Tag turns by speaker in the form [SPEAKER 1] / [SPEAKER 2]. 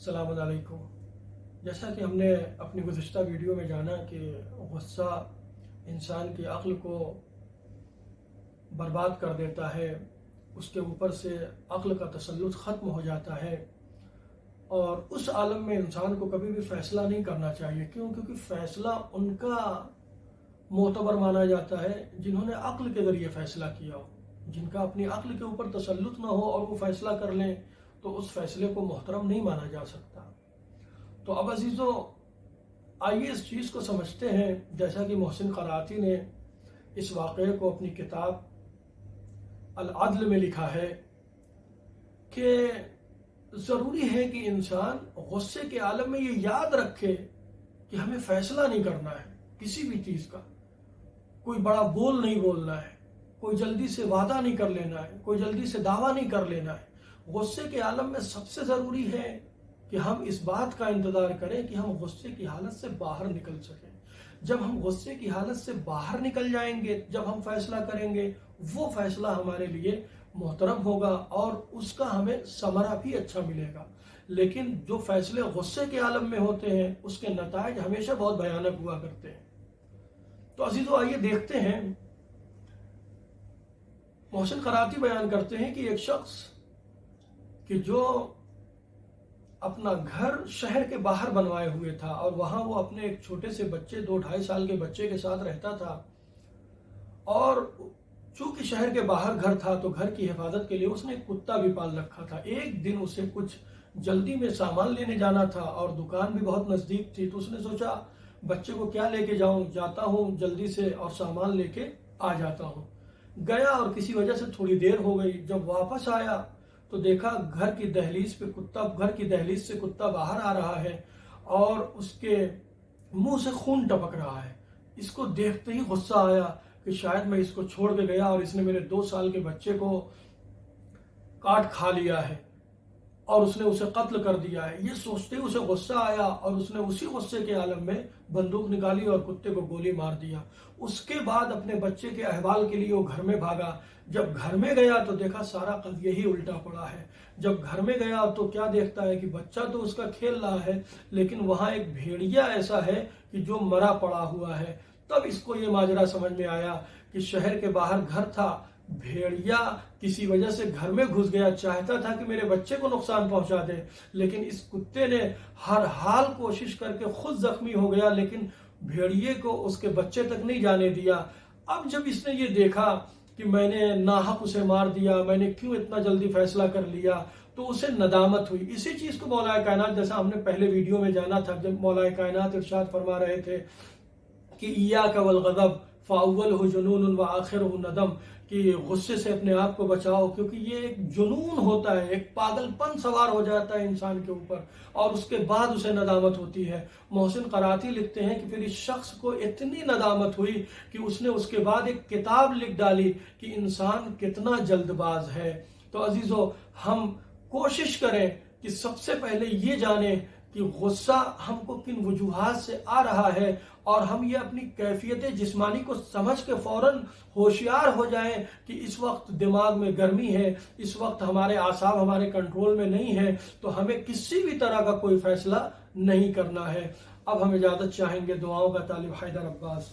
[SPEAKER 1] السلام علیکم۔ جیسا کہ ہم نے اپنی گزشتہ ویڈیو میں جانا کہ غصہ انسان کی عقل کو برباد کر دیتا ہے، اس کے اوپر سے عقل کا تسلط ختم ہو جاتا ہے، اور اس عالم میں انسان کو کبھی بھی فیصلہ نہیں کرنا چاہیے۔ کیونکہ فیصلہ ان کا معتبر مانا جاتا ہے جنہوں نے عقل کے ذریعے فیصلہ کیا ہو، جن کا اپنی عقل کے اوپر تسلط نہ ہو اور وہ فیصلہ کر لیں تو اس فیصلے کو محترم نہیں مانا جا سکتا۔ تو اب عزیزو، آئیے اس چیز کو سمجھتے ہیں، جیسا کہ محسن قرائتی نے اس واقعے کو اپنی کتاب العدل میں لکھا ہے کہ ضروری ہے کہ انسان غصے کے عالم میں یہ یاد رکھے کہ ہمیں فیصلہ نہیں کرنا ہے کسی بھی چیز کا، کوئی بڑا بول نہیں بولنا ہے، کوئی جلدی سے وعدہ نہیں کر لینا ہے، کوئی جلدی سے دعویٰ نہیں کر لینا ہے۔ غصے کے عالم میں سب سے ضروری ہے کہ ہم اس بات کا انتظار کریں کہ ہم غصے کی حالت سے باہر نکل سکیں۔ جب ہم غصے کی حالت سے باہر نکل جائیں گے، جب ہم فیصلہ کریں گے، وہ فیصلہ ہمارے لیے محترم ہوگا اور اس کا ہمیں ثمرہ بھی اچھا ملے گا۔ لیکن جو فیصلے غصے کے عالم میں ہوتے ہیں، اس کے نتائج ہمیشہ بہت بھیانک ہوا کرتے ہیں۔ تو عزیزو، آئیے دیکھتے ہیں، محسن قرائتی بیان کرتے ہیں کہ ایک شخص کہ جو اپنا گھر شہر کے باہر بنوائے ہوئے تھا اور وہاں وہ اپنے ایک چھوٹے سے بچے 2-2.5 سال کے بچے کے ساتھ رہتا تھا، اور چونکہ شہر کے باہر گھر تھا تو گھر کی حفاظت کے لیے اس نے ایک کتا بھی پال رکھا تھا۔ ایک دن اسے کچھ جلدی میں سامان لینے جانا تھا اور دکان بھی بہت نزدیک تھی، تو اس نے سوچا بچے کو کیا لے کے جاتا ہوں جلدی سے اور سامان لے کے آ جاتا ہوں۔ گیا اور کسی وجہ سے تھوڑی دیر ہو گئی۔ جب واپس آیا تو دیکھا گھر کی دہلیز سے کتا باہر آ رہا ہے اور اس کے منہ سے خون ٹپک رہا ہے۔ اس کو دیکھتے ہی غصہ آیا کہ شاید میں اس کو چھوڑ کے گیا اور اس نے میرے 2 سال کے بچے کو کاٹ کھا لیا ہے اور اس نے اسے قتل کر دیا ہے۔ یہ سوچتے ہی اسے غصہ آیا اور اس نے اسی غصے کے عالم میں بندوق نکالی اور کتے کو گولی مار دیا۔ اس کے بعد اپنے بچے کے احوال کے لیے وہ گھر میں بھاگا۔ جب گھر میں گیا تو دیکھا سارا قضیہ ہی الٹا پڑا ہے۔ جب گھر میں گیا تو کیا دیکھتا ہے کہ بچہ تو اس کا کھیل رہا ہے، لیکن وہاں ایک بھیڑیا ایسا ہے کہ جو مرا پڑا ہوا ہے۔ تب اس کو یہ ماجرا سمجھ میں آیا کہ شہر کے باہر گھر تھا، بھیڑیا کسی وجہ سے گھر میں گھس گیا، چاہتا تھا کہ میرے بچے کو نقصان پہنچا دے، لیکن اس کتے نے ہر حال کوشش کر کے خود زخمی ہو گیا، لیکن بھیڑیے کو اس کے بچے تک نہیں جانے دیا۔ اب جب اس نے یہ دیکھا کہ میں نے ناحق اسے مار دیا، میں نے کیوں اتنا جلدی فیصلہ کر لیا، تو اسے ندامت ہوئی۔ اسی چیز کو مولا کائنات، جیسا ہم نے پہلے ویڈیو میں جانا تھا، جب مولا کائنات ارشاد فرما رہے تھے کہ ایاک والغضب فاولہ جنون وآخرہ ندم، کہ غصے سے اپنے آپ کو بچاؤ، کیونکہ یہ ایک جنون ہوتا ہے، ایک پاگل پن سوار ہو جاتا ہے انسان کے اوپر اور اس کے بعد اسے ندامت ہوتی ہے۔ محسن قرائتی لکھتے ہیں کہ پھر اس شخص کو اتنی ندامت ہوئی کہ اس نے اس کے بعد ایک کتاب لکھ ڈالی کہ انسان کتنا جلد باز ہے۔ تو عزیزو، ہم کوشش کریں کہ سب سے پہلے یہ جانیں کہ غصہ ہم کو کن وجوہات سے آ رہا ہے، اور ہم یہ اپنی کیفیت جسمانی کو سمجھ کے فوراً ہوشیار ہو جائیں کہ اس وقت دماغ میں گرمی ہے، اس وقت ہمارے اعصاب ہمارے کنٹرول میں نہیں ہے، تو ہمیں کسی بھی طرح کا کوئی فیصلہ نہیں کرنا ہے۔ اب ہم اجازت چاہیں گے، دعاؤں کا طالب حیدر عباس۔